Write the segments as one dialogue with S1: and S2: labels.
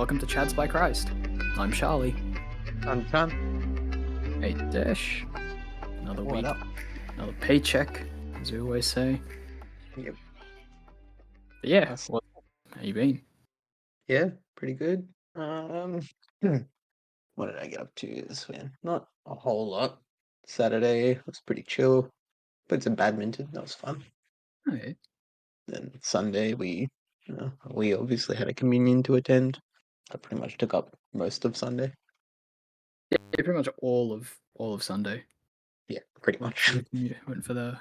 S1: welcome to Chats by Christ. I'm Charlie.
S2: I'm Tom.
S1: Hey, Dash. Another
S2: What
S1: week,
S2: up?
S1: another paycheck, as we always say.
S2: Yep.
S1: But yeah,
S2: Awesome.
S1: how you been?
S2: Yeah, pretty good. What did I get up to this weekend? Not a whole lot. Saturday was pretty chill. Played some badminton. That was fun.
S1: Hey.
S2: Then Sunday we obviously had a communion to attend. I pretty much took up most of Sunday.
S1: Yeah, pretty much all of Sunday.
S2: Yeah, pretty much.
S1: Went for the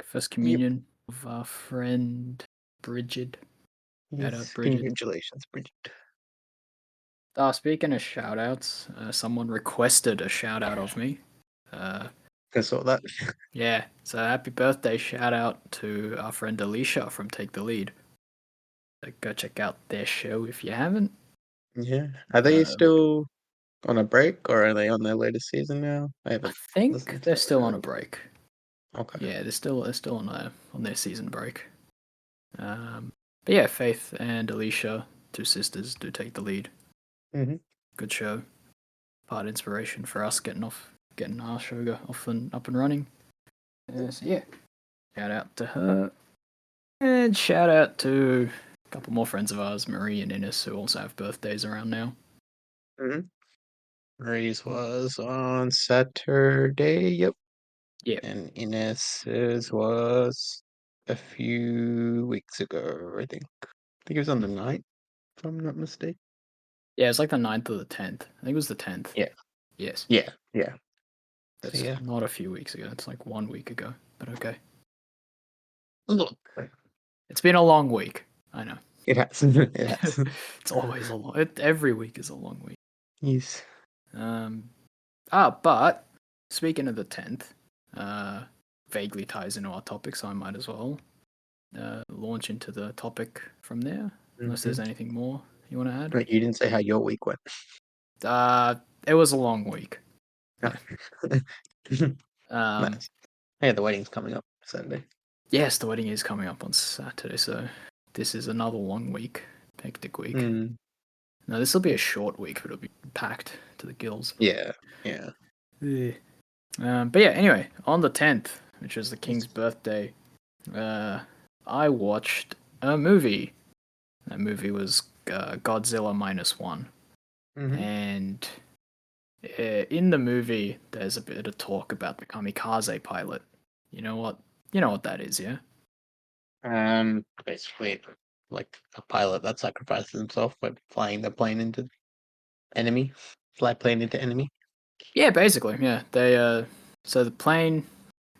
S1: first
S2: Yep.
S1: communion of our friend Bridget. Shout out
S2: Yes.
S1: Bridget.
S2: Congratulations, Bridget.
S1: Speaking of shout outs, someone requested a shout out of me.
S2: I saw that.
S1: Yeah, so happy birthday shout out to our friend Alicia from Take the Lead. So go check out their show if you haven't.
S2: Yeah. Are they still on a break or are they on their latest season now? I
S1: I
S2: haven't
S1: think
S2: listened to
S1: they're
S2: it.
S1: still on a break.
S2: Okay.
S1: Yeah, they're still on their season break. But yeah, Faith and Alicia, two sisters, do take the lead.
S2: Mm-hmm.
S1: Good show. Part inspiration for us getting our show off and up and running. So yeah, shout out to her, and shout out to a couple more friends of ours, Marie and Ines, who also have birthdays around now.
S2: Mm-hmm. Marie's was on Saturday, yep.
S1: Yeah,
S2: And Ines's was a few weeks ago, I think. I think it was on the 9th, if I'm not mistaken.
S1: yeah, it's like the 9th or the 10th. I think it was the 10th.
S2: Yeah.
S1: Yes,
S2: Yeah. So
S1: that's
S2: yeah.
S1: not a few weeks ago. It's like 1 week ago, but okay.
S2: Look.
S1: It's been a long week. I know.
S2: It has. It has.
S1: It's always a long. Every week is a long week.
S2: Yes.
S1: But speaking of the 10th, vaguely ties into our topic, so I might as well launch into the topic from there. Unless there's anything more you want to add.
S2: But you didn't say how your week went.
S1: It was a long week. Yeah.
S2: Nice. Hey, the wedding's coming up Saturday.
S1: Yes, the wedding is coming up on Saturday, so this is another long week, hectic week.
S2: Mm.
S1: No, this will be a short week, but it'll be packed to the gills.
S2: Yeah.
S1: But yeah, anyway, on the 10th, which was the king's birthday, I watched a movie. That movie was Godzilla -1.
S2: Mm-hmm.
S1: And in the movie, there's a bit of talk about the kamikaze pilot. You know what that is, yeah?
S2: Basically, like a pilot that sacrifices himself by flying the plane into enemy. Fly plane into enemy.
S1: Yeah, basically, yeah. So the plane,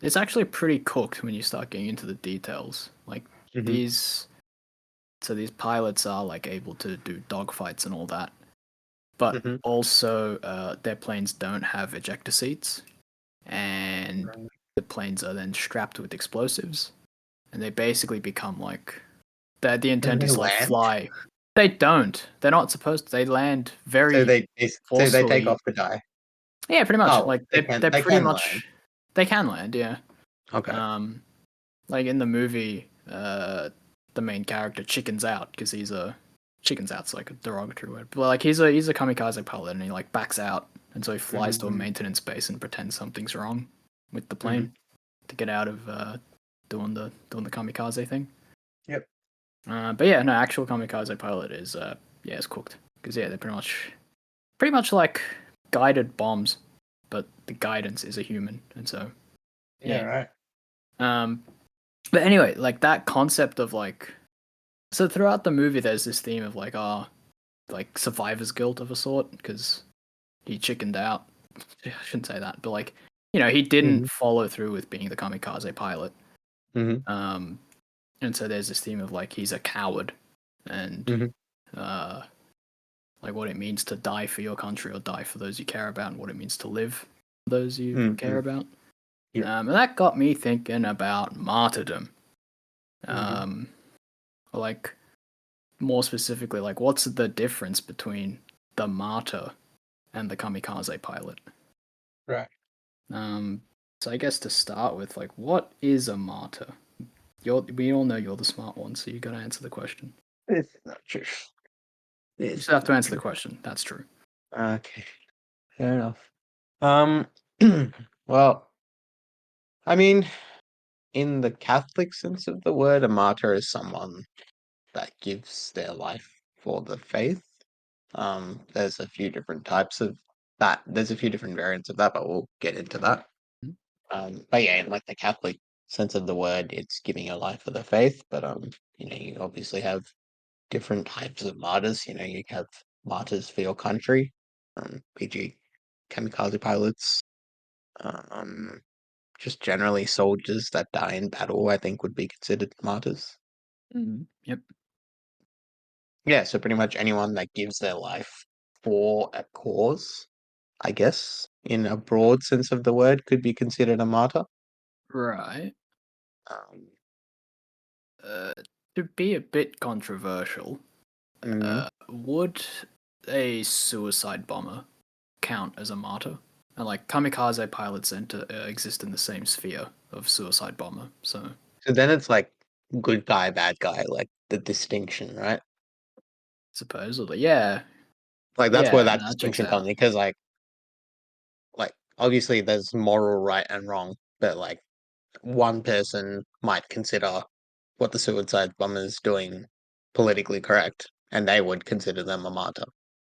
S1: it's actually pretty cooked when you start getting into the details. Like
S2: Mm-hmm.
S1: these pilots are like able to do dogfights and all that, but also their planes don't have ejector seats, and the planes are then strapped with explosives, and they basically become like the intent is to like fly. They don't. They're not supposed to. They land very
S2: So they take
S1: forcefully.
S2: off to die.
S1: Yeah, pretty much.
S2: Oh,
S1: Like
S2: they
S1: they're pretty
S2: can
S1: much.
S2: land.
S1: They can land, yeah.
S2: Okay.
S1: Like in the movie, the main character chickens out because chickens out's like a derogatory word, but like he's a kamikaze pilot and he like backs out, and so he flies to a maintenance base and pretends something's wrong with the plane to get out of doing the kamikaze thing.
S2: Yep.
S1: But yeah, no, actual kamikaze pilot is is cooked because yeah, they're pretty much like guided bombs, but the guidance is a human, and so
S2: Yeah. Right.
S1: But anyway, like that concept of like, so throughout the movie, there's this theme of like, like survivor's guilt of a sort because he chickened out. I shouldn't say that, but like, he didn't follow through with being the kamikaze pilot. And so there's this theme of like he's a coward, and like what it means to die for your country or die for those you care about, and what it means to live for those you care about. Yeah. And that got me thinking about martyrdom. Like more specifically, like what's the difference between the martyr and the kamikaze pilot?
S2: Right.
S1: So I guess to start with, like, what is a martyr? We all know you're the smart one, so you got to answer the question.
S2: It's not true.
S1: You still have to answer the question. That's true.
S2: Okay, fair enough. Well, I mean, in the Catholic sense of the word, a martyr is someone that gives their life for the faith. There's a few different types of that. There's a few different variants of that, but we'll get into that. But yeah, in like the Catholic sense of the word, it's giving your life for the faith. But you obviously have different types of martyrs. You have martyrs for your country, PG kamikaze pilots, um, just generally soldiers that die in battle, I think would be considered martyrs.
S1: Yep.
S2: Yeah, so pretty much anyone that gives their life for a cause, I guess, in a broad sense of the word, could be considered a martyr.
S1: Right.
S2: Um,
S1: To be a bit controversial, would a suicide bomber count as a martyr? And like kamikaze pilots exist in the same sphere of suicide bomber, so
S2: so then it's like good guy, bad guy, like the distinction, right?
S1: supposedly, yeah,
S2: Like that's where
S1: yeah,
S2: that
S1: no, that checks
S2: distinction comes
S1: out.
S2: in because like obviously there's moral right and wrong, but like one person might consider what the suicide bomber is doing politically correct, and they would consider them a martyr.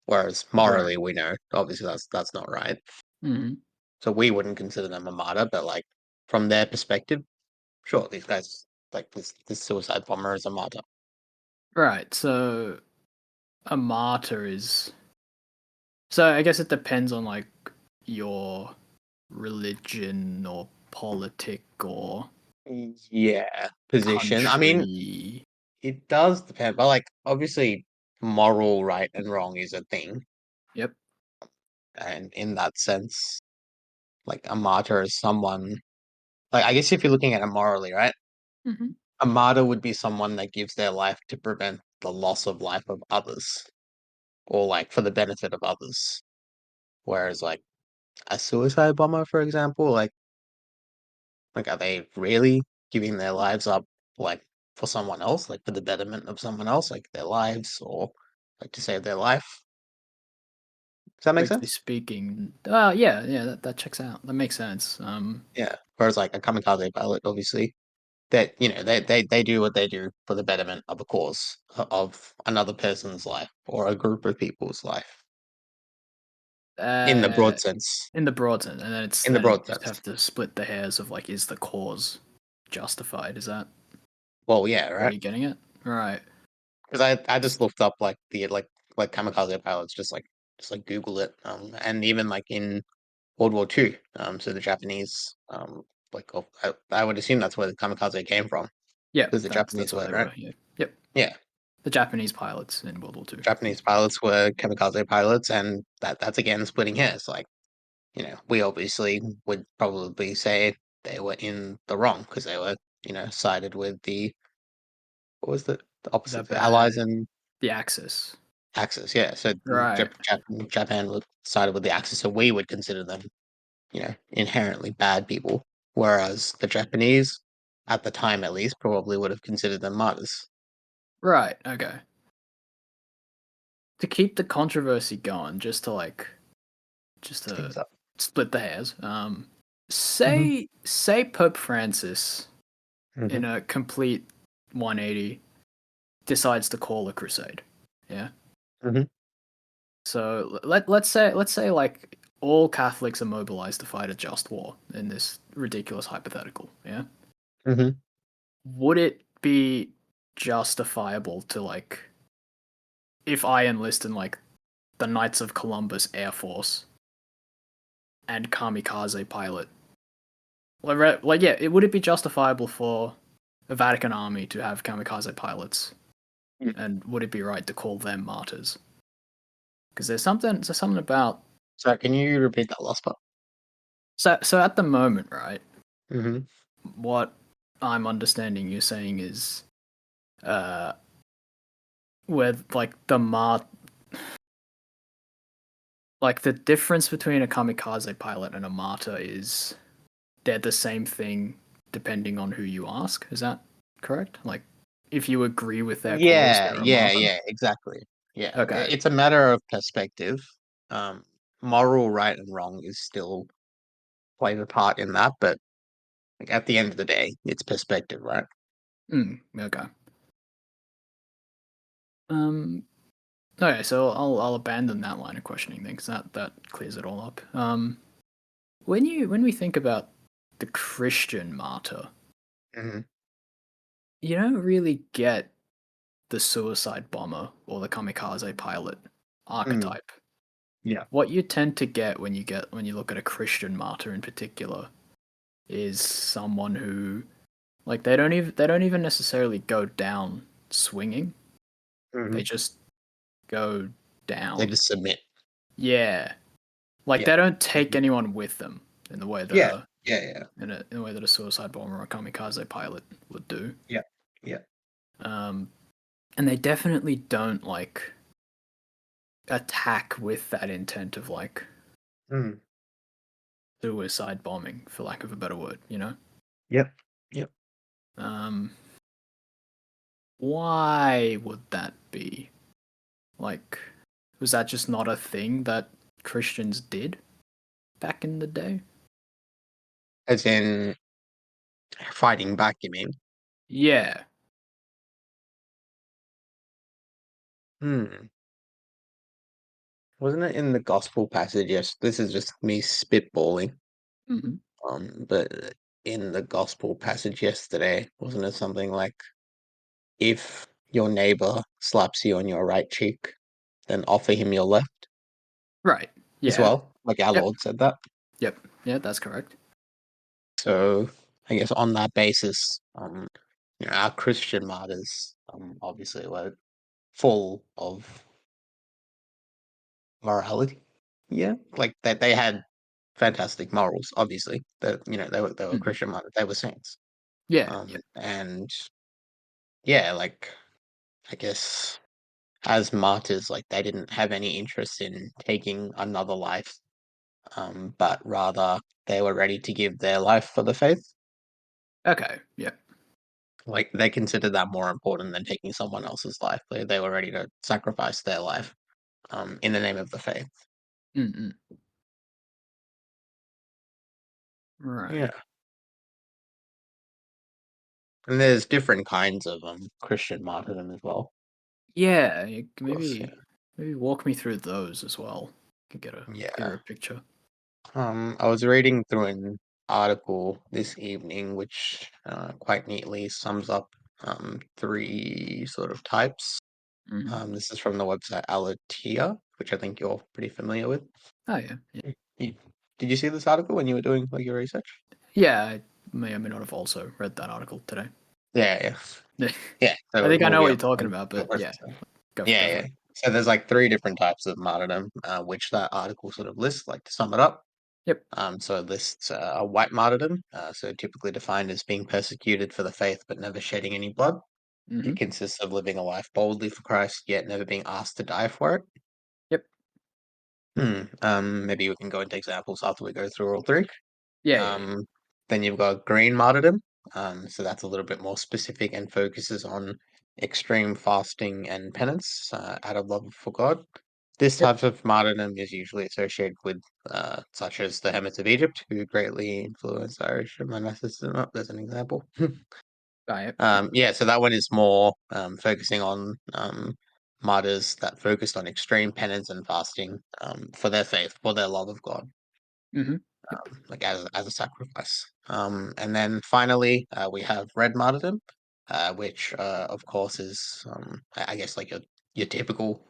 S2: Whereas
S1: Right.
S2: morally, we know obviously that's not right.
S1: Hmm.
S2: So we wouldn't consider them a martyr, but like from their perspective, sure, these guys like this suicide bomber is a martyr.
S1: Right. So a martyr is. So I guess it depends on like your religion or politic or
S2: Yeah, position. I mean,
S1: country.
S2: it does depend, but like obviously, moral right and wrong is a thing,
S1: Yep.
S2: and in that sense, like a martyr is someone. Like I guess if you're looking at it morally, right?
S1: Hmm.
S2: A martyr would be someone that gives their life to prevent the loss of life of others, or like for the benefit of others. Whereas like a suicide bomber, for example, like are they really giving their lives up like for someone else, like for the betterment of someone else, like their lives or like to save their life? Does that make
S1: Strictly
S2: sense?
S1: speaking, yeah, that checks out. That makes sense.
S2: Yeah. Whereas like a kamikaze pilot, obviously, that they do what they do for the betterment of a cause of another person's life or a group of people's life in the
S1: Uh,
S2: broad sense.
S1: in the broad sense, and
S2: In the
S1: then you
S2: broad
S1: just
S2: sense.
S1: have to split the hairs of like, is the cause justified? Is that
S2: Well, yeah,
S1: where
S2: right.
S1: you're getting it? Right.
S2: Because I just looked up like the like kamikaze pilots, just like Google it, and even like in World War II, so the Japanese, I would assume that's where the kamikaze came from,
S1: Yeah,
S2: because the
S1: that's
S2: Japanese
S1: where
S2: word,
S1: they
S2: right?
S1: were. Yeah. Yep.
S2: Yeah,
S1: The Japanese pilots in World War Two.
S2: Japanese pilots were kamikaze pilots, and that's again splitting hairs. Like, we obviously would probably say they were in the wrong because they were, sided with the what was the
S1: The
S2: opposite, the
S1: bad,
S2: Allies and
S1: the Axis.
S2: Axis. Yeah, so
S1: Right.
S2: Japan was sided with the Axis, so we would consider them, inherently bad people, whereas the Japanese, at the time at least, probably would have considered them martyrs.
S1: Right. Okay. To keep the controversy going, just to
S2: Things up.
S1: split the hairs.
S2: Hmm.
S1: Say Pope Francis
S2: Hmm.
S1: in a complete 180 decides to call a crusade. Yeah.
S2: Hmm.
S1: So let's say like all Catholics are mobilized to fight a just war in this ridiculous hypothetical. Yeah.
S2: Hmm.
S1: Would it be justifiable to like if I enlist in like the Knights of Columbus Air Force and kamikaze pilot? Like yeah, would it be justifiable for the Vatican army to have kamikaze pilots, and would it be right to call them martyrs? Because there's something about
S2: So can you repeat that last part?
S1: so at the moment, right?
S2: Hmm.
S1: What I'm understanding you're saying is uh where like like the difference between a kamikaze pilot and a martyr is they're the same thing depending on who you ask. Is that correct? Like if you agree with their cause,
S2: Yeah,
S1: they're a
S2: yeah,
S1: martyr.
S2: yeah, exactly. Yeah,
S1: Okay.
S2: it's a matter of perspective. Um, Moral right and wrong is still plays a part in that, but like at the end of the day, it's perspective, right?
S1: Okay. Um. Okay, so I'll abandon that line of questioning then, because that clears it all up. When we think about the Christian martyr,
S2: Hmm.
S1: you don't really get the suicide bomber or the kamikaze pilot
S2: Mm,
S1: archetype.
S2: yeah.
S1: What you tend to get when you look at a Christian martyr in particular is someone who, like, they don't even necessarily go down swinging.
S2: Hmm.
S1: They just go
S2: They
S1: down.
S2: just submit.
S1: Yeah. Like,
S2: Yeah.
S1: they don't take
S2: Mhm.
S1: anyone with them in the way that
S2: Yeah. Yeah. Yeah.
S1: in the way that a suicide bomber or a kamikaze pilot would do.
S2: Yeah. Yeah.
S1: Um, and they definitely don't like attack with that intent of like
S2: Mm.
S1: suicide bombing, for lack of a better word. You know,
S2: Yep. Yep.
S1: um, why would that be? Like, was that just not a thing that Christians did back in the day?
S2: As in fighting back, you mean?
S1: Yeah.
S2: Hmm. Wasn't it in the gospel passage? Yes, this is just me spitballing.
S1: Hmm.
S2: But in the gospel passage yesterday, wasn't it something like if your neighbor slaps you on your right cheek, then offer him your left
S1: Right.
S2: as
S1: Yeah.
S2: well? Like our
S1: Yep.
S2: Lord said that.
S1: Yep. Yeah, that's correct.
S2: So I guess on that basis, our Christian martyrs, obviously were full of morality. Yeah, like that they had fantastic morals. Obviously, that they were
S1: Hmm.
S2: Christian martyrs. They were saints.
S1: Yeah. Yeah.
S2: And yeah, like I guess as martyrs, like they didn't have any interest in taking another life, but rather they were ready to give their life for the faith.
S1: Okay. Yeah.
S2: Like they considered that more important than taking someone else's life. They were ready to sacrifice their life, in the name of the faith.
S1: Mm-mm.
S2: Yeah,
S1: Right.
S2: and there's different kinds of Christian martyrdom as well.
S1: Yeah.
S2: Of course,
S1: Maybe walk me through those as well. To get a
S2: yeah.
S1: clearer picture.
S2: I was reading through an article this evening, which quite neatly sums up three sort of types.
S1: Mm-hmm.
S2: This is from the website Alatia, which I think you're pretty familiar with.
S1: Oh yeah. Yeah.
S2: You- Did you see this article when you were doing like your research?
S1: Yeah. I may or may not have also read that article today.
S2: Yeah, yeah, yeah.
S1: I
S2: So
S1: think I
S2: we'll
S1: know
S2: be
S1: what you're
S2: able
S1: talking
S2: to
S1: about, but
S2: reference
S1: yeah,
S2: that.
S1: go
S2: Yeah,
S1: for
S2: yeah.
S1: it.
S2: So there's like three different types of martyrdom, which that article sort of lists. Like to sum it up,
S1: Yep.
S2: so it lists a white martyrdom, so typically defined as being persecuted for the faith but never shedding any blood.
S1: Mm-hmm.
S2: It consists of living a life boldly for Christ, yet never being asked to die for it.
S1: Yep.
S2: Maybe we can go into examples after we go through all three.
S1: Yeah. Yeah. Yeah.
S2: Um, then you've got green martyrdom. So that's a little bit more specific and focuses on extreme fasting and penance out of love for God. This
S1: Yep.
S2: type of martyrdom is usually associated with such as the Hermits of Egypt, who greatly influenced Irish monasticism. Oh, there's an example.
S1: Ah, yep. Yep.
S2: Yeah, so that one is more focusing on martyrs that focused on extreme penance and fasting for their faith, for their love of God,
S1: Mm-hmm. Yep.
S2: like as a sacrifice. And then finally, we have red martyrdom, which of course is I guess like your typical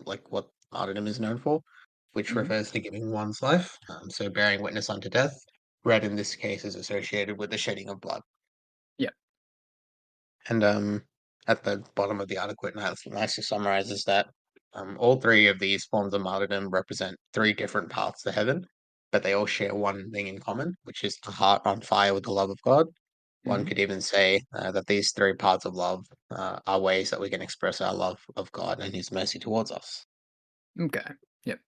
S2: like what martyrdom is known for, which
S1: Mm-hmm.
S2: refers to giving one's life. So bearing witness unto death. Red in this case is associated with the shedding of blood.
S1: Yep.
S2: And at the bottom of the article, it nicely summarizes that all three of these forms of martyrdom represent three different paths to heaven, but they all share one thing in common, which is a heart on fire with the love of God. One
S1: Mm-hmm.
S2: could even say that these three parts of love are ways that we can express our love of God and His mercy towards us.
S1: Okay. Yep.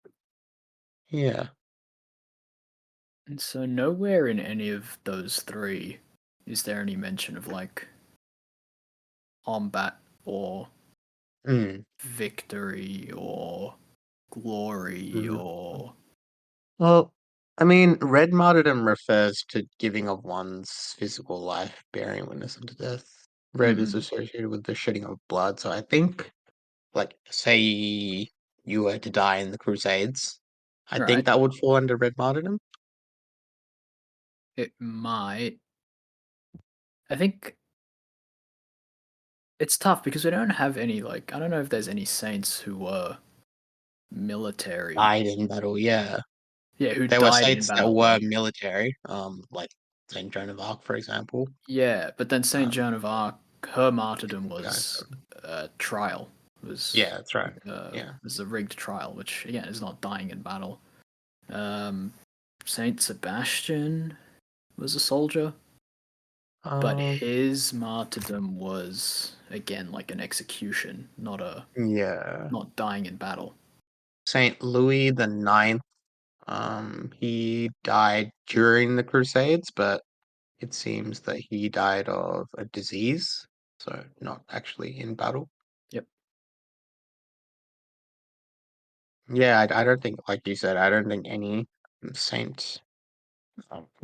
S2: Yeah.
S1: And so nowhere in any of those three is there any mention of like combat or victory or glory or.
S2: Well, I mean, red martyrdom refers to giving of one's physical life, bearing witness unto death. Red is associated with the shedding of blood, so I think, like, say you were to die in the Crusades, I think
S1: Right.
S2: that would fall under red martyrdom.
S1: It might. I think it's tough because we don't have any, like, I don't know if there's any saints who were military.
S2: Died in battle, yeah.
S1: Yeah, who
S2: There were
S1: died in
S2: saints that
S1: battle.
S2: were
S1: Like,
S2: military, like Saint Joan of Arc, for example.
S1: yeah, but then Saint
S2: Um,
S1: Joan of Arc, her martyrdom
S2: guys,
S1: was a trial.
S2: yeah, that's right. Yeah.
S1: Was a rigged trial, which again is not dying in battle. Um, Saint Sebastian was a soldier, but
S2: Um,
S1: his martyrdom was again like an execution,
S2: yeah.
S1: not dying in battle.
S2: Saint Louis the Ninth. He died during the Crusades, but it seems that he died of a disease, so not actually in battle.
S1: Yep.
S2: Yeah, I don't think, like you said, I don't think any saint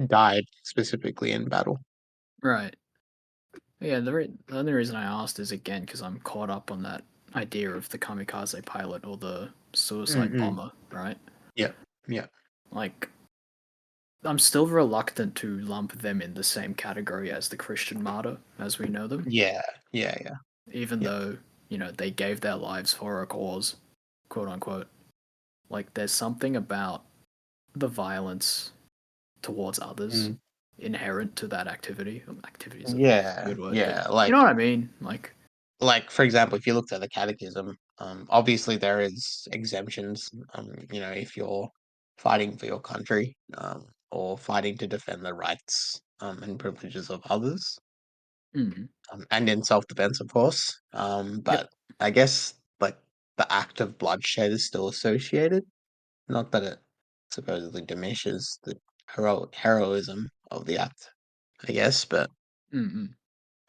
S2: died specifically in battle.
S1: Right. Yeah. The only reason I asked is again because I'm caught up on that idea of the kamikaze pilot or the suicide
S2: Mm-mm.
S1: bomber, right?
S2: Yeah, yeah,
S1: Like, I'm still reluctant to lump them in the same category as the Christian martyr as we know them,
S2: yeah, yeah, yeah,
S1: even
S2: yeah.
S1: though, they gave their lives for a cause, quote unquote. Like, there's something about the violence towards others
S2: Mm.
S1: inherent to that activity. Activity is a
S2: Yeah,
S1: weird word, but
S2: yeah.
S1: you know what I mean?
S2: Like for example, if you looked at the catechism, obviously there is exemptions. If you're fighting for your country, or fighting to defend the rights and privileges of others,
S1: mm,
S2: and in self-defense, of course.
S1: yep,
S2: But I guess like the act of bloodshed is still associated. Not that it supposedly diminishes the heroism of the act, I guess, but
S1: mm.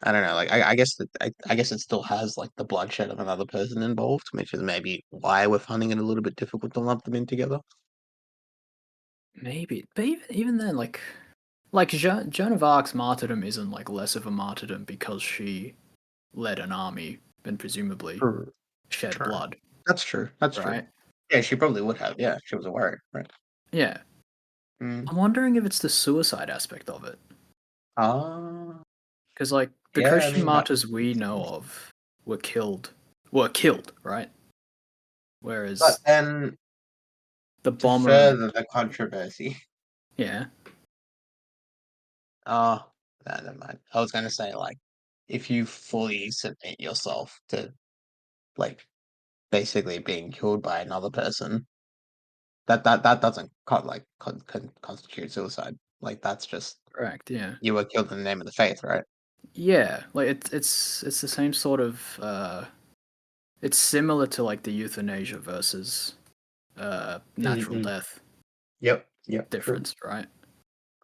S2: I don't know. Like, I guess that I guess it still has like the bloodshed of another person involved, which is maybe why we're finding it a little bit difficult to lump them in together.
S1: Maybe, but even then, like Joan of Arc's martyrdom isn't like less of a martyrdom because she led an army and presumably
S2: True.
S1: shed
S2: True.
S1: blood,
S2: That's true. That's true.
S1: right?
S2: Yeah, she probably would have. Yeah, she was a warrior, right?
S1: Yeah.
S2: Mm.
S1: I'm wondering if it's the suicide aspect of it.
S2: Ah,
S1: Because, like, the
S2: yeah. I
S1: Christian
S2: mean, that
S1: martyrs we
S2: makes
S1: know
S2: sense.
S1: of were killed, right?
S2: But
S1: Whereas
S2: then
S1: the
S2: to
S1: bomber and
S2: further the controversy,
S1: yeah,
S2: oh, no, never mind. I was gonna say like, if you fully submit yourself to like basically being killed by another person, that doesn't constitute suicide. Like that's just
S1: correct, yeah.
S2: you were killed in the name of the faith, right?
S1: Yeah, like it's the same sort of it's similar to like the euthanasia versus natural
S2: Mm-mm.
S1: death
S2: Yep. Yep. True.
S1: difference, right?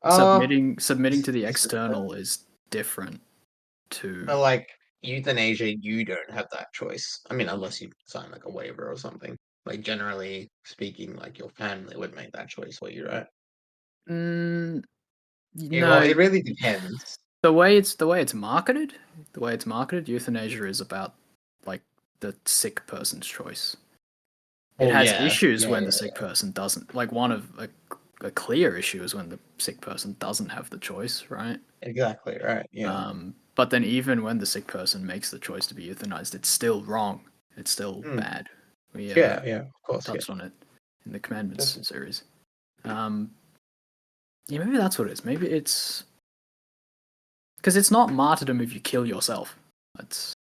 S2: Uh,
S1: Submitting
S2: this,
S1: to the
S2: this is
S1: external is different
S2: but
S1: to
S2: like euthanasia, you don't have that choice. I mean, unless you sign like a waiver or something. Like generally speaking, like your family would make that choice for you, right?
S1: mm,
S2: Well,
S1: no.
S2: it really depends.
S1: The way it's marketed, euthanasia is about like the sick person's choice. It
S2: Oh
S1: has
S2: yeah,
S1: issues
S2: yeah,
S1: when the
S2: yeah,
S1: sick person doesn't. Like one of a clear issue is when the sick person doesn't have the choice, right?
S2: exactly, right, yeah.
S1: But then even when the sick person makes the choice to be euthanized, it's still wrong. It's still
S2: Mm.
S1: bad. We
S2: Yeah, yeah, of course, yeah.
S1: touched on it in the commandments
S2: Definitely.
S1: series. Um, yeah, maybe that's what it is. Maybe it's because it's not martyrdom if you kill yourself. That's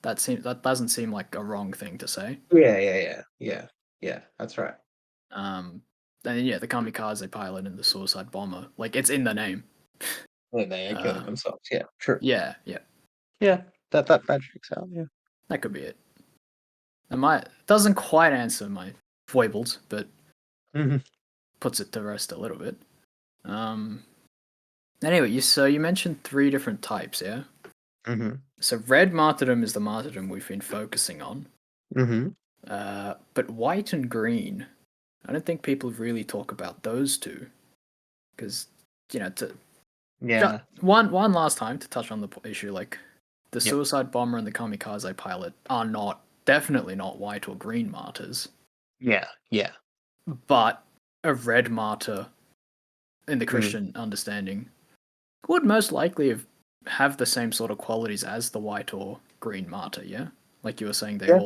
S1: that doesn't seem like a wrong thing to say.
S2: Yeah, yeah, yeah, yeah, yeah. That's right.
S1: Um, and yeah, the kamikaze pilot and the suicide bomber, like it's in the name.
S2: When they are killing
S1: Uh,
S2: themselves. Yeah, true.
S1: yeah, yeah,
S2: Yeah, that checks out. Yeah.
S1: that could be it. And my doesn't quite answer my foibles, but
S2: Hmm.
S1: puts it to rest a little bit. Um, anyway, so you mentioned three different types, yeah?
S2: Hmm.
S1: So red martyrdom is the martyrdom we've been focusing on.
S2: Mm-hmm.
S1: But white and green, I don't think people really talk about those two. Because,
S2: Yeah.
S1: one last time to touch on the issue, like, the
S2: Yep.
S1: suicide bomber and the kamikaze pilot are definitely not white or green martyrs.
S2: Yeah. Yeah.
S1: But a red martyr, in the
S2: Mm.
S1: Christian understanding, would most likely have the same sort of qualities as the white or green martyr, yeah? Like you were saying,
S2: Yeah.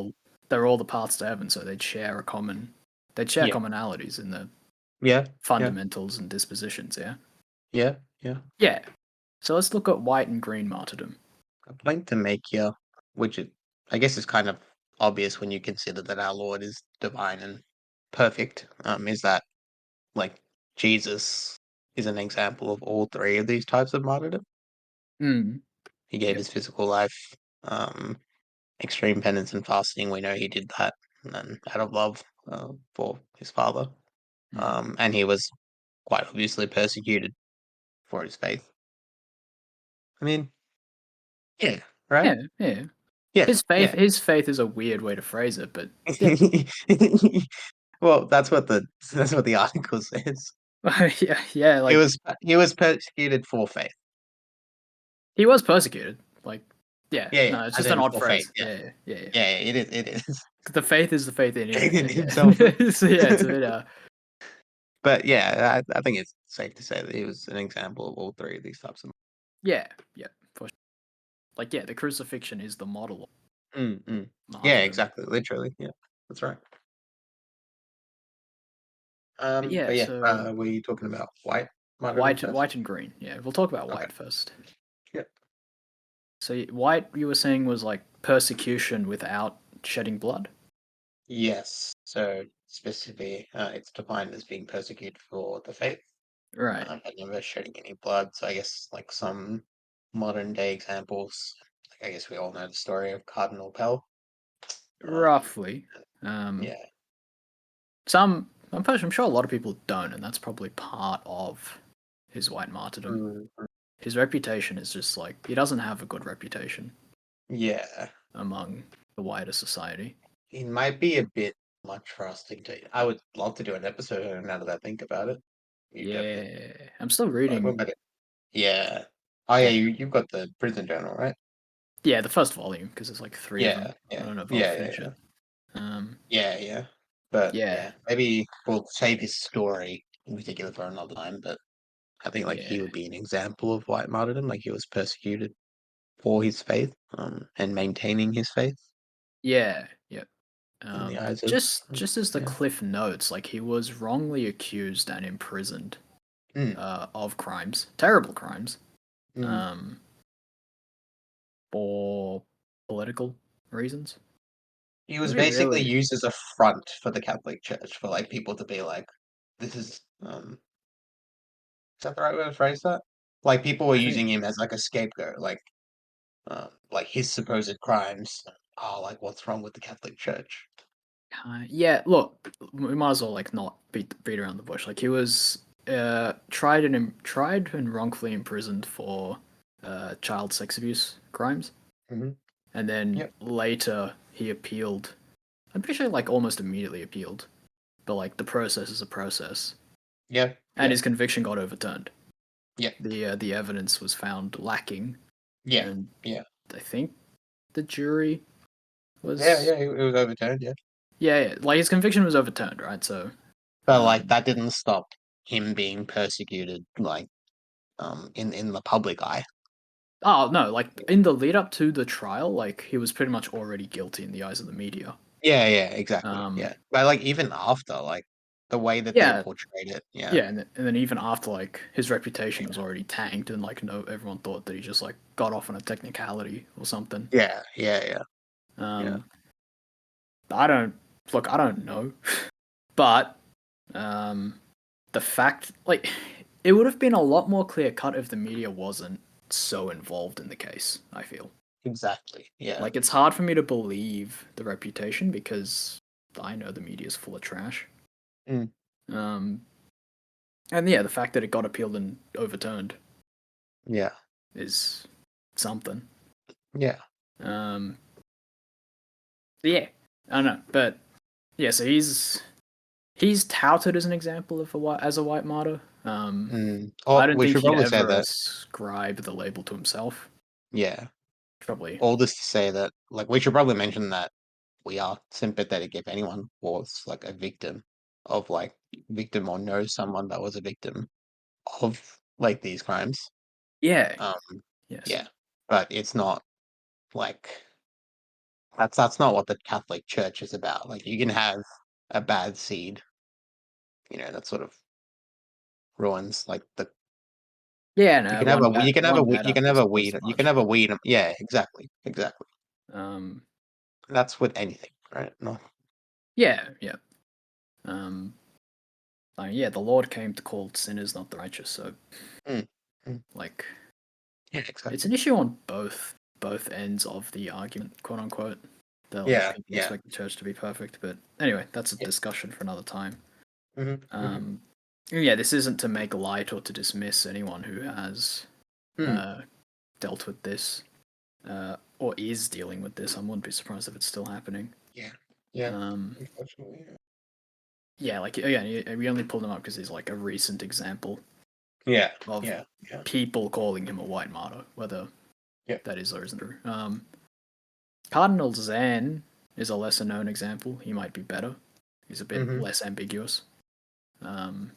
S1: they're all the paths to heaven, so they'd share
S2: Yeah.
S1: commonalities in the
S2: Yeah. Yeah.
S1: fundamentals and dispositions, yeah?
S2: Yeah. Yeah.
S1: Yeah. So let's look at white and green martyrdom.
S2: A point to make here, which I guess is kind of obvious when you consider that our Lord is divine and perfect, is that like Jesus is an example of all three of these types of martyrdom.
S1: Mm.
S2: He gave
S1: Yep.
S2: his physical life, um, extreme penance and fasting. We know he did that, and then out of love for his father.
S1: Mm.
S2: And he was quite obviously persecuted for his faith. I mean, yeah, right?
S1: Yeah, yeah.
S2: Yeah, yeah.
S1: His faith is a weird way to phrase it, but yeah.
S2: Well, that's what the article says.
S1: Yeah, yeah,
S2: He
S1: like
S2: was persecuted for faith.
S1: he was persecuted. Like, yeah,
S2: Yeah, yeah,
S1: no, it's
S2: as
S1: just an
S2: in
S1: odd
S2: for faith.
S1: phrase.
S2: Yeah,
S1: Yeah, yeah, yeah.
S2: yeah, yeah. It is.
S1: The faith is the faith in him.
S2: Faith in
S1: Yeah,
S2: himself.
S1: so yeah, it's a bit
S2: But yeah, I think it's safe to say that he was an example of all three of these types of.
S1: yeah, yeah, for sure. Like, yeah, the crucifixion is the model of
S2: Yeah,
S1: martyrdom.
S2: exactly. Literally. Yeah, that's right.
S1: But yeah,
S2: But yeah,
S1: so
S2: were you talking about white martyrdom first?
S1: white and green. Yeah, we'll talk about
S2: Okay.
S1: white first.
S2: Yep.
S1: So white, you were saying, was like persecution without shedding blood.
S2: Yes. So specifically, it's defined as being persecuted for the faith,
S1: Right.
S2: but never shedding any blood. So I guess like some modern day examples, like I guess we all know the story of Cardinal Pell. Um,
S1: Roughly.
S2: yeah.
S1: I'm sure a lot of people don't, and that's probably part of his white martyrdom.
S2: Mm,
S1: His reputation is just like he doesn't have a good reputation
S2: yeah.
S1: among the wider society.
S2: It might be a bit much for us to do. I would love to do an episode on it now that I think about it. You definitely
S1: Yeah, I'm still
S2: like
S1: reading.
S2: what about it? Yeah. Oh yeah, you've got the prison journal, right?
S1: Yeah, the first volume because there's like three of them.
S2: Yeah,
S1: I
S2: yeah,
S1: don't know if I'll
S2: yeah, yeah,
S1: finish
S2: yeah,
S1: it. Um,
S2: yeah, yeah. But
S1: yeah,
S2: yeah, maybe we'll save his story in particular for another time. But I think like
S1: yeah,
S2: he would be an example of white martyrdom. Like he was persecuted for his faith, and maintaining his faith
S1: yeah, yeah.
S2: in the eyes of
S1: Just as the
S2: yeah.
S1: cliff notes, like he was wrongly accused and imprisoned
S2: Mm,
S1: of crimes, terrible crimes,
S2: mm.
S1: um, for political reasons.
S2: He was
S1: Was he
S2: basically
S1: really?
S2: used as a front for the Catholic Church for like people to be like, this is that the right way to phrase that? Like people were
S1: I think.
S2: using him as like a scapegoat, like his supposed crimes. Oh, like what's wrong with the Catholic Church?
S1: Yeah, look, we might as well like not beat around the bush. Like he was tried and wrongfully imprisoned for child sex abuse crimes,
S2: Hmm.
S1: and then
S2: Yep.
S1: later he appealed. I'm pretty sure like almost immediately appealed, but like the process is a process,
S2: Yep.
S1: and
S2: Yep.
S1: his conviction got overturned.
S2: Yep.
S1: The evidence was found lacking,
S2: Yeah.
S1: and
S2: Yeah.
S1: I think the jury
S2: Yeah.
S1: was
S2: Yeah. It was overturned. Yeah.
S1: yeah, like his conviction was overturned, right? So
S2: But like
S1: um
S2: that didn't stop him being persecuted, like in the public eye.
S1: oh no, like in the lead up to the trial, like he was pretty much already guilty in the eyes of the media.
S2: Yeah. Yeah. Exactly.
S1: Um,
S2: Yeah. But like even after, like the way that they
S1: yeah,
S2: portrayed it. Yeah.
S1: yeah, and then even after like his reputation was
S2: Yeah.
S1: already tanked, and like no, everyone thought that he just like got off on a technicality or something.
S2: Yeah. Yeah. Yeah. Yeah.
S1: Um, I don't I don't know, but the fact like it would have been a lot more clear cut if the media wasn't so involved in the case. I feel.
S2: Exactly. Yeah.
S1: Like it's hard for me to believe the reputation because I know the media is full of trash.
S2: Mm.
S1: Um, and yeah, the fact that it got appealed and overturned
S2: Yeah.
S1: is something.
S2: Yeah.
S1: Yeah, I don't know, but yeah, so he's touted as an example of as a white martyr. I don't
S2: We
S1: think
S2: should
S1: he'd
S2: probably say
S1: ever
S2: that.
S1: ascribe the label to himself.
S2: Yeah.
S1: Probably.
S2: All this to say that, like, we should probably mention that we are sympathetic if anyone was like a victim or knows someone that was a victim of like these crimes.
S1: Yeah.
S2: Um,
S1: Yes.
S2: yeah, but it's not like that's not what the Catholic Church is about. Like, you can have a bad seed, that sort of ruins like the.
S1: Yeah.
S2: You
S1: No.
S2: can have a
S1: One bad
S2: you can
S1: apple
S2: have
S1: is
S2: a
S1: always
S2: weed
S1: too
S2: you can
S1: much.
S2: have a weed. Yeah, exactly, exactly.
S1: Um.
S2: That's with anything, right? No.
S1: Yeah. Yeah. Um. Yeah. The Lord came to call sinners, not the righteous. So,
S2: Mm, mm.
S1: like,
S2: Yeah,
S1: it's
S2: exactly.
S1: an issue on both ends of the argument, quote unquote. That like
S2: Yeah,
S1: people
S2: yeah,
S1: expect the church to be perfect, but anyway, that's a
S2: yeah.
S1: discussion for another time.
S2: Hmm, hmm.
S1: Yeah, this isn't to make light or to dismiss anyone who has
S2: Mm.
S1: dealt with this or is dealing with this. I wouldn't be surprised if it's still happening.
S2: Yeah, yeah.
S1: Um,
S2: Unfortunately,
S1: yeah, like again, we only pulled him up because he's like a recent example
S2: yeah,
S1: of
S2: yeah, yeah,
S1: people calling him a white martyr, whether
S2: yeah.
S1: that is or isn't true. Cardinal Zan is a lesser known example. He might be better. He's a bit
S2: Hmm.
S1: less ambiguous. Um,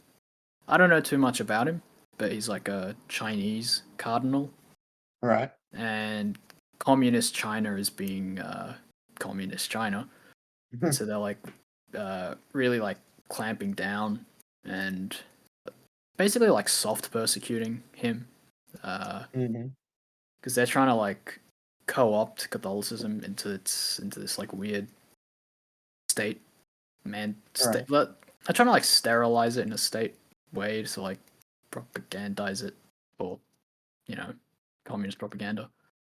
S1: I don't know too much about him, but he's like a Chinese cardinal,
S2: Right.
S1: and communist China is being communist China, and
S2: Mhm.
S1: so they're like really like clamping down and basically like soft persecuting him, because
S2: Mhm.
S1: they're trying to like co-opt Catholicism into this like weird state
S2: Right.
S1: but I'm trying to like sterilize it in a state way to like propagandize it or communist propaganda.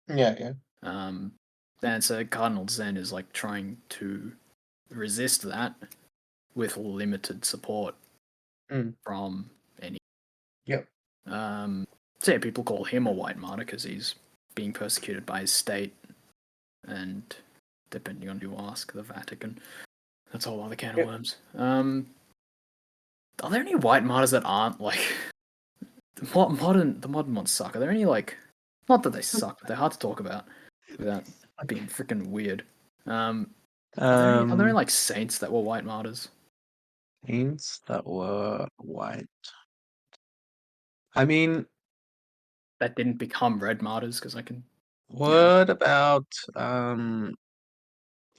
S2: Yeah, yeah.
S1: Um, and so Cardinal Zen is like trying to resist that with limited support
S2: Mm.
S1: from any.
S2: Yep.
S1: So yeah, people call him a white martyr because he's being persecuted by his state, and depending on who you ask, the Vatican. That's a whole other can of
S2: Yep.
S1: worms. Are there any white martyrs that aren't like the modern ones suck? Are there any like not that they suck, but they're hard to talk about without being freaking weird. Are there any
S2: Um,
S1: like saints that were white martyrs
S2: Saints that were white. I mean,
S1: that didn't become red martyrs? Because I can,
S2: what about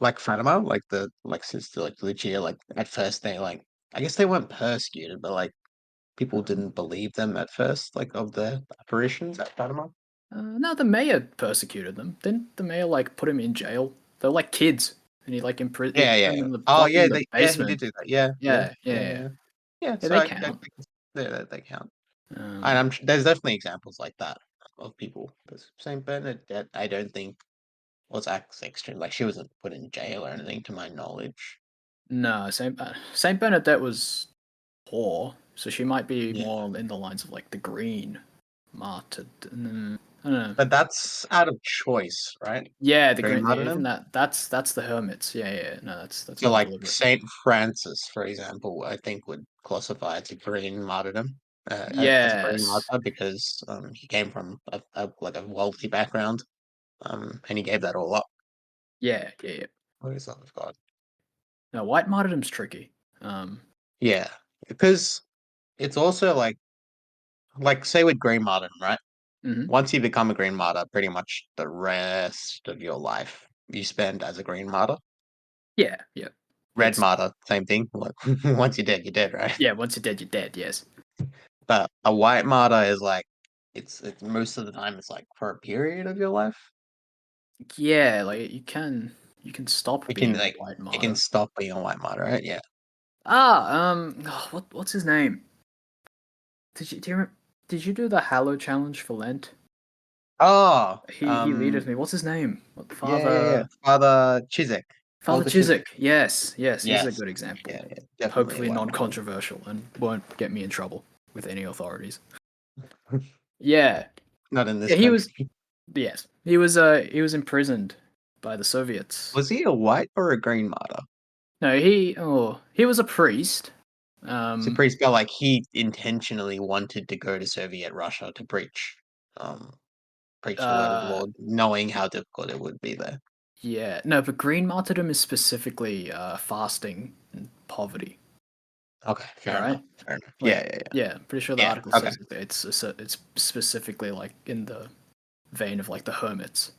S2: like Fatima, like the like Sister like Lucia, like at first they like I guess they weren't persecuted, but like people
S1: um,
S2: didn't believe them at first, like of the apparitions at Fatima.
S1: no, the mayor persecuted them. Didn't the mayor like put him in jail? They were like kids, and he like he
S2: Yeah,
S1: put
S2: yeah,
S1: them
S2: yeah.
S1: in the
S2: Oh,
S1: locked them
S2: yeah,
S1: in the
S2: he
S1: basement.
S2: did do that. Yeah, yeah,
S1: Yeah, yeah,
S2: yeah,
S1: yeah.
S2: yeah. Yeah,
S1: Yeah,
S2: so
S1: they
S2: I
S1: count.
S2: they count. And
S1: Um,
S2: there's definitely examples like that of people. There's Saint Bernadette, I don't think was extreme. Like, she wasn't put in jail or anything, to my knowledge.
S1: no, Saint Bernadette was poor, so she might be
S2: Yeah,
S1: more in the lines of like the green martyr. I don't know.
S2: but that's out of choice, right?
S1: Yeah, the
S2: Green
S1: green. Yeah, even
S2: martyrdom.
S1: that's the hermits. Yeah, yeah. No, that's
S2: So,
S1: not
S2: like
S1: deliberate.
S2: Saint Francis, for example, I think would classify as a green martyrdom, as a green
S1: Yes.
S2: martyr because he came from like a wealthy background, and he gave that all up.
S1: Yeah, yeah, yeah.
S2: What is that of God?
S1: No, white martyrdom's tricky.
S2: Yeah, because it's also like say with green martyrdom, right?
S1: Mhm.
S2: Once you become a green martyr, pretty much the rest of your life you spend as a green martyr.
S1: Yeah, yeah.
S2: Red
S1: It's
S2: martyr, same thing. Like, once you're dead, right?
S1: yeah. Once you're dead, you're dead. Yes.
S2: But a white martyr is like it's most of the time it's like for a period of your life.
S1: Yeah, like you can stop being a white
S2: It can
S1: martyr.
S2: stop being a white martyr, right? Yeah.
S1: what's his name? Did you do the Hallow challenge for Lent?
S2: Oh,
S1: He leaded me. What's his name?
S2: yeah, yeah, yeah. Father Chiswick.
S1: Father
S2: Father Chiswick.
S1: Chiswick. Yes, yes. He's a
S2: Yes.
S1: good example.
S2: Yeah, yeah. Definitely a
S1: Hopefully
S2: white martyr.
S1: non-controversial and won't get me in trouble with any authorities. Yeah,
S2: Not in this
S1: yeah. He was
S2: country.
S1: yes. He was imprisoned by the Soviets.
S2: Was he a white or a green martyr?
S1: No, he was a priest.
S2: So priest felt like he intentionally wanted to go to Soviet Russia to preach the word of the Lord, knowing how difficult it would be there.
S1: Yeah, no, but green martyrdom is specifically fasting and poverty.
S2: Okay, fair
S1: Right?
S2: enough. Fair enough.
S1: Like,
S2: Yeah.
S1: yeah, I'm pretty sure the
S2: Yeah.
S1: article
S2: Okay.
S1: says it's specifically like in the vein of like the hermits.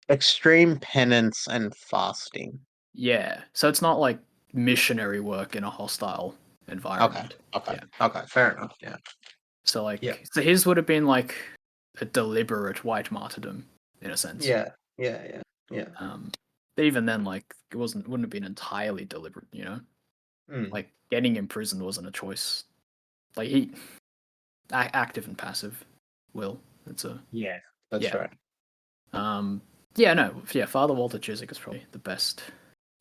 S2: Extreme penance and fasting.
S1: Yeah, so it's not like missionary work in a hostile
S2: Okay.
S1: environment.
S2: Okay.
S1: Yeah.
S2: Okay. Fair enough. Yeah.
S1: So
S2: Yeah.
S1: like, so his would have been like a deliberate white martyrdom in a sense.
S2: Yeah. Yeah. Yeah.
S1: But even then, like, wouldn't have been entirely deliberate. You know,
S2: Mm.
S1: like getting imprisoned wasn't a choice. Like active and passive will. It's a
S2: Yeah. That's
S1: yeah.
S2: right.
S1: Yeah, no, yeah. Father Walter Chiswick is probably the best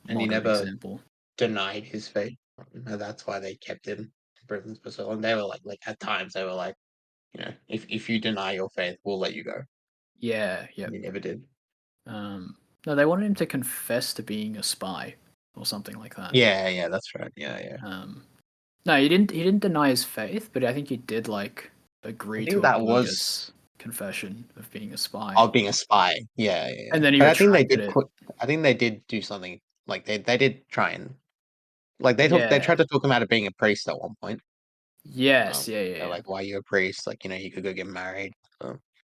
S2: And he
S1: modern
S2: never
S1: example.
S2: denied his faith. And that's why they kept him in prison for so long. They were like at times they were like, if you deny your faith, we'll let you go.
S1: Yeah, yeah.
S2: And he never did.
S1: No, they wanted him to confess to being a spy or something like that.
S2: Yeah, that's right. Yeah.
S1: No, he didn't. He didn't deny his faith, but I think he did like
S2: I
S1: agree
S2: think
S1: to a
S2: that was
S1: bogus confession of being a spy,
S2: of being a spy. Yeah.
S1: and then he
S2: But I think they
S1: retracted
S2: did
S1: it.
S2: put. I think they did do something like they did try and like they
S1: Yeah.
S2: tried to talk him out of being a priest at one point.
S1: Yes. Yeah. Yeah.
S2: They're
S1: Yeah.
S2: like, why are you a priest? Like, you could go get married.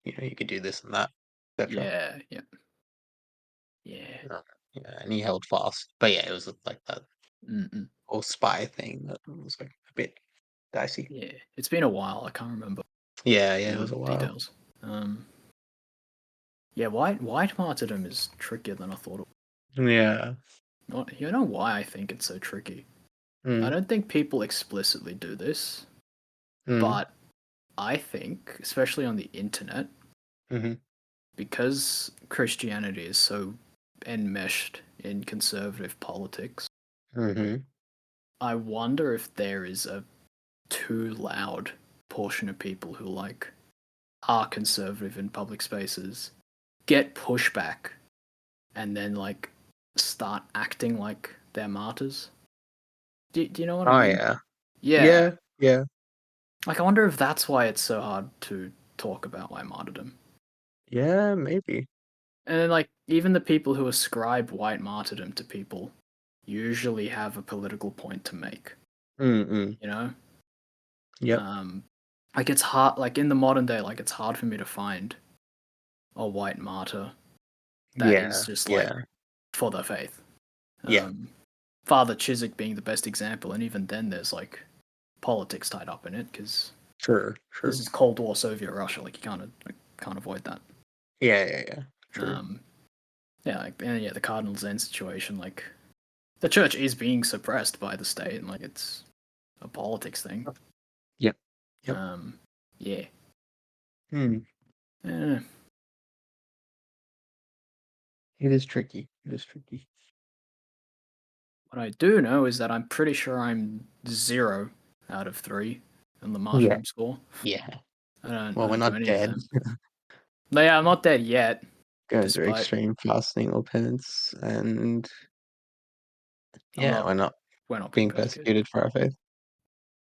S2: You could do this and that, etc.
S1: Yeah. Yeah. Yeah.
S2: Yeah, and he held fast. But yeah, it was like that
S1: Mm-mm.
S2: whole spy thing that was like a bit dicey.
S1: Yeah. It's been a while. I can't remember
S2: Yeah,
S1: all
S2: it was
S1: the
S2: a while.
S1: details. Yeah. White martyrdom is trickier than I thought it
S2: Yeah.
S1: was. You know why I think it's so tricky? I
S2: Mm,
S1: don't think people explicitly do this,
S2: mm,
S1: but I think, especially on the internet,
S2: mm-hmm,
S1: because Christianity is so enmeshed in conservative politics,
S2: mm-hmm.
S1: I wonder if there is a too loud portion of people who like are conservative in public spaces get pushback and then like start acting like they're martyrs. Do you know what I
S2: Oh
S1: mean?
S2: yeah.
S1: Yeah.
S2: Yeah.
S1: Like I wonder if that's why it's so hard to talk about white martyrdom.
S2: Yeah, maybe.
S1: And then like even the people who ascribe white martyrdom to people usually have a political point to make,
S2: Mm-mm.
S1: you know?
S2: Yep.
S1: Um like it's hard like in the modern day, like it's hard for me to find a white martyr that is
S2: Yeah.
S1: just like
S2: Yeah.
S1: for their faith.
S2: Yeah.
S1: Father Chiswick being the best example, and even then there's like politics tied up in it because
S2: Sure.
S1: this is Cold War Soviet Russia. Like you can't avoid that.
S2: Yeah. True.
S1: Um, yeah, like and yeah, the Cardinal Zen situation. Like the church is being suppressed by the state, and like it's a politics thing.
S2: Yep. Yep.
S1: Yeah.
S2: Hmm.
S1: Eh,
S2: It is tricky. It is tricky.
S1: what I do know is that I'm pretty sure I'm 0 out of 3 on the
S2: Yeah.
S1: martyrdom score.
S2: Yeah.
S1: I don't
S2: Well, we're
S1: do
S2: not
S1: any of
S2: dead.
S1: them. No, yeah, I'm not dead yet,
S2: Going through
S1: despite
S2: extreme fasting or penance, and
S1: I'm
S2: yeah,
S1: not
S2: we're not
S1: we're not being
S2: being
S1: persecuted.
S2: persecuted for our faith.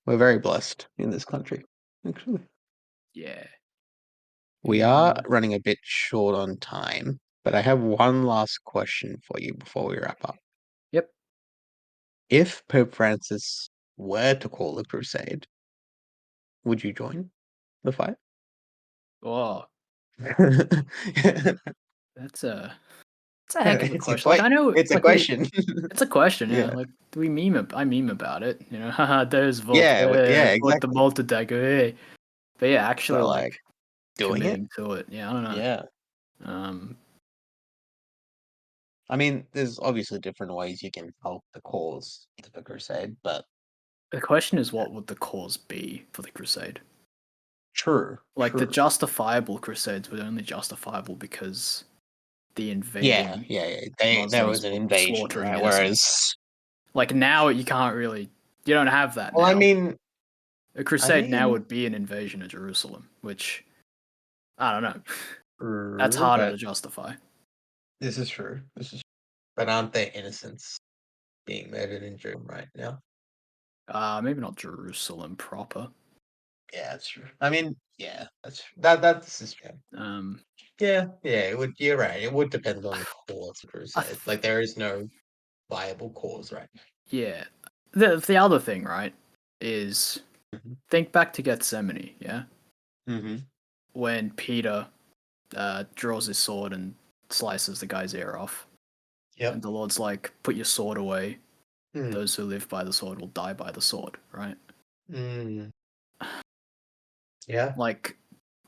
S2: We're very blessed in this country, actually.
S1: Yeah.
S2: We are running a bit short on time, but I have one last question for you before we wrap up.
S1: Yep.
S2: If Pope Francis were to call a crusade, would you join the fight?
S1: Oh, that's a heck of a
S2: It's a
S1: question. Like I know,
S2: it's a
S1: like we,
S2: question.
S1: it's a question. Yeah,
S2: Yeah.
S1: like we I meme about it. You know, haha, there's Volt.
S2: Yeah,
S1: What the
S2: exactly.
S1: Volt attack. Hey. But yeah, actually,
S2: But
S1: like
S2: like doing it?
S1: committing to it. Yeah, I don't know.
S2: Yeah.
S1: Um,
S2: I mean, there's obviously different ways you can help the cause of the crusade, but
S1: the question is, what would the cause be for the crusade?
S2: true,
S1: Like the
S2: true.
S1: justifiable crusades were only justifiable because the
S2: Yeah,
S1: invading
S2: yeah. There
S1: Muslims
S2: was an
S1: were
S2: invasion,
S1: slaughtering
S2: right?
S1: innocents.
S2: Whereas,
S1: Like now, you don't have that
S2: well, I
S1: now.
S2: mean,
S1: A
S2: I
S1: crusade now
S2: mean,
S1: would be an invasion of Jerusalem, which I don't know. That's
S2: True,
S1: harder
S2: but
S1: to justify.
S2: this is true. This is but aren't there innocents being murdered in Jerusalem right now?
S1: Maybe not Jerusalem proper.
S2: Yeah, that's true. I mean, yeah, that this is true.
S1: Um,
S2: Yeah, it would you're right. It would depend on the cause of
S1: I
S2: crusade.
S1: th-
S2: Like there is no viable cause, right?
S1: yeah. The other thing, right, is
S2: Mhm.
S1: think back to Gethsemane, yeah,
S2: Mhm.
S1: when Peter draws his sword and slices the guy's ear off, and
S2: Yep.
S1: the Lord's like, "Put your sword away.
S2: Mm.
S1: Those who live by the sword will die by the sword." Right?
S2: Mm. Yeah.
S1: Like,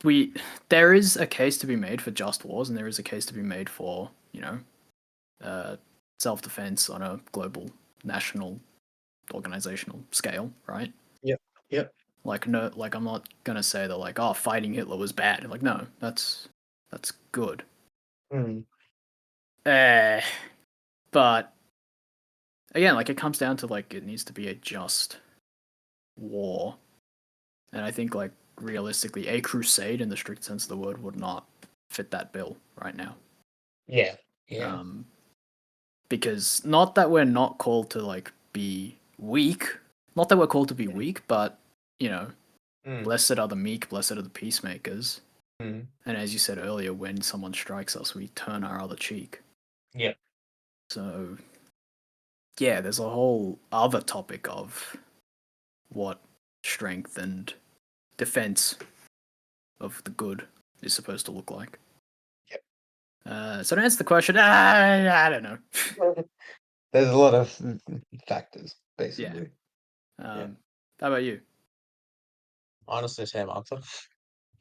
S1: we there is a case to be made for just wars, and there is a case to be made for uh, self-defense on a global, national, organizational scale, right?
S2: Yep. Yep.
S1: Like no, like I'm not gonna say that like oh fighting Hitler was bad. Like no, that's good.
S2: Mm.
S1: Eh, but again, like it comes down to like it needs to be a just war, and I think like realistically, a crusade in the strict sense of the word would not fit that bill right now.
S2: Yeah. Yeah.
S1: Um, because not that we're not called to like be weak, not that we're called to be
S2: Yeah.
S1: weak, but you know,
S2: Mm.
S1: blessed are the meek, blessed are the peacemakers.
S2: Mm.
S1: And as you said earlier, when someone strikes us, we turn our other cheek.
S2: Yep.
S1: So yeah, there's a whole other topic of what strength and defense of the good is supposed to look like.
S2: Yep.
S1: So to answer the question, I don't know.
S2: There's a lot of factors,
S1: Yeah.
S2: basically. Yeah.
S1: How about you?
S2: Honestly, same answer.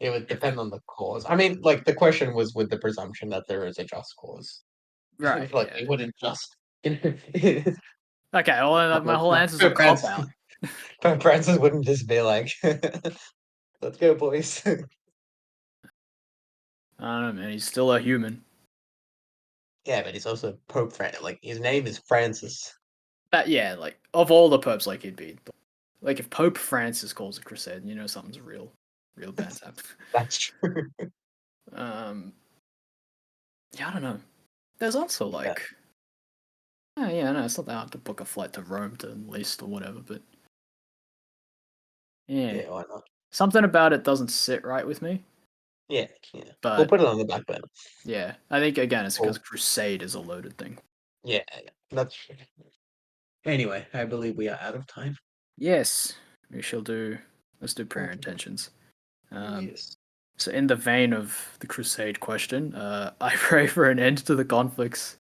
S2: It would
S1: If
S2: depend on the cause. I mean, like the question was with the presumption that there is a just cause.
S1: right,
S2: Like
S1: yeah.
S2: we wouldn't just you
S1: Okay, well, my
S2: know,
S1: whole answer's a cop
S2: Francis,
S1: out.
S2: Francis wouldn't just be like, "Let's go, boys."
S1: I don't know, man. He's still a human.
S2: Yeah, but he's also Pope Francis. Like his name is Francis.
S1: Yeah, like of all the popes, like he'd be like if Pope Francis calls a crusade, you know something's real bad's happening.
S2: That's true.
S1: Um, yeah, I don't know. There's also
S2: Yeah.
S1: like, yeah, no, it's not that hard to book a flight to Rome to enlist or whatever, but yeah,
S2: Yeah, why not?
S1: something about it doesn't sit right with me.
S2: Yeah, yeah. We'll
S1: But
S2: put it on the back burner.
S1: yeah, I think again it's because
S2: Cool.
S1: crusade is a loaded thing.
S2: Yeah, yeah. That's true. Anyway, I believe we are out of time.
S1: Yes, we shall do. Let's do prayer
S2: Okay.
S1: intentions.
S2: Yes.
S1: So, in the vein of the crusade question, I pray for an end to the conflicts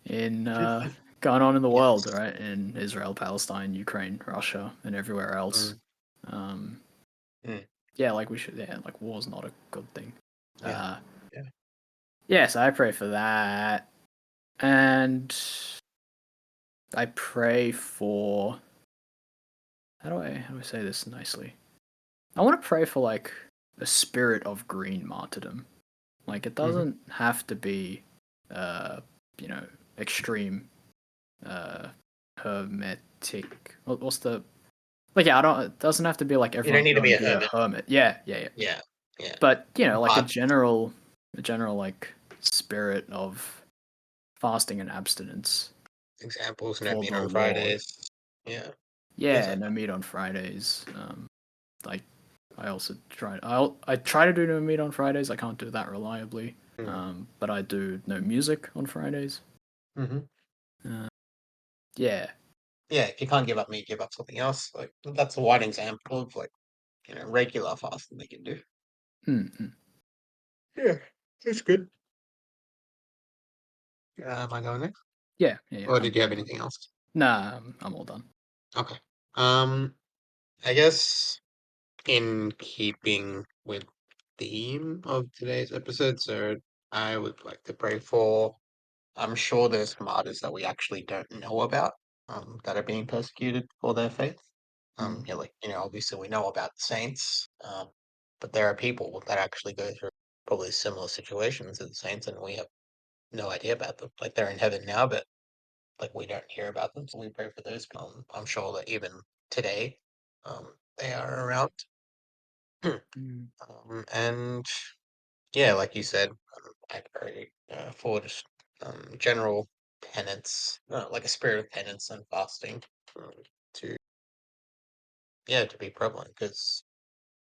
S1: in going on in the world,
S2: Yes.
S1: right? In Israel, Palestine, Ukraine, Russia, and everywhere else.
S2: Mm,
S1: Um,
S2: mm,
S1: yeah, like we should. Yeah, like war's not a good thing.
S2: yeah.
S1: Uh,
S2: Yeah.
S1: yeah, so I pray for that, and I pray for how do I say this nicely? I want to pray for like a spirit of green martyrdom. Like it
S2: Mhm.
S1: doesn't have to be, uh, you know, extreme, uh, hermetic. What's the like? Yeah, I don't. It doesn't have to be like
S2: You don't
S1: everyone
S2: need to
S1: go
S2: be
S1: and
S2: a
S1: be a
S2: hermit.
S1: hermit. Yeah, yeah, yeah.
S2: Yeah. Yeah.
S1: But you know, like
S2: But
S1: a general like spirit of fasting and abstinence
S2: examples, no
S1: for
S2: meat
S1: the
S2: on
S1: Lord.
S2: Fridays. Yeah. Things
S1: Yeah,
S2: like
S1: no
S2: that.
S1: meat on Fridays. Like I also I try to do no meat on Fridays. I can't do that reliably.
S2: Mm.
S1: But I do no music on Fridays.
S2: Hmm.
S1: Uh, yeah.
S2: Yeah, if you can't give up meat, give up something else. Like that's one example of like, regular fasting they can do.
S1: Mm-hmm.
S2: Yeah, it's good. Am I going next?
S1: Yeah, yeah, yeah.
S2: Or did you have anything else?
S1: Nah, I'm all done.
S2: Okay. Um, I guess in keeping with theme of today's episode, so I would like to pray for I'm sure there's martyrs that we actually don't know about, that are being persecuted for their faith.
S1: Mm.
S2: Yeah, like, obviously we know about the saints, but there are people that actually go through probably similar situations as the saints, and we have no idea about them. Like they're in heaven now, but like we don't hear about them. So we pray for those. I'm sure that even today, they are around.
S1: Mm.
S2: And yeah, like you said, I pray for just general penance, like a spirit of penance and fasting, um, to to be prevalent because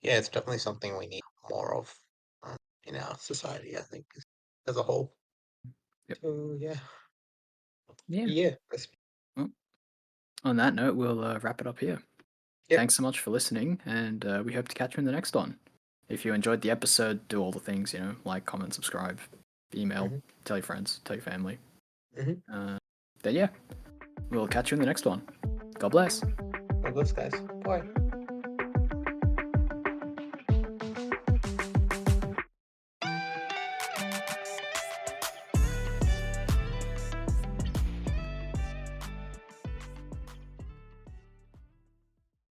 S2: it's definitely something we need more of um, in our society. I think as a whole.
S1: Yep.
S2: So
S1: Yeah.
S2: yeah,
S1: Well, on that note, we'll wrap it up here.
S2: yep.
S1: Thanks so much for listening, and we hope to catch you in the next one. If you enjoyed the episode, do all the things, like, comment, subscribe, email,
S2: Hmm.
S1: tell your friends, tell your family.
S2: Hmm.
S1: Then, yeah, we'll catch you in the next one. God bless.
S2: God bless, guys. Bye.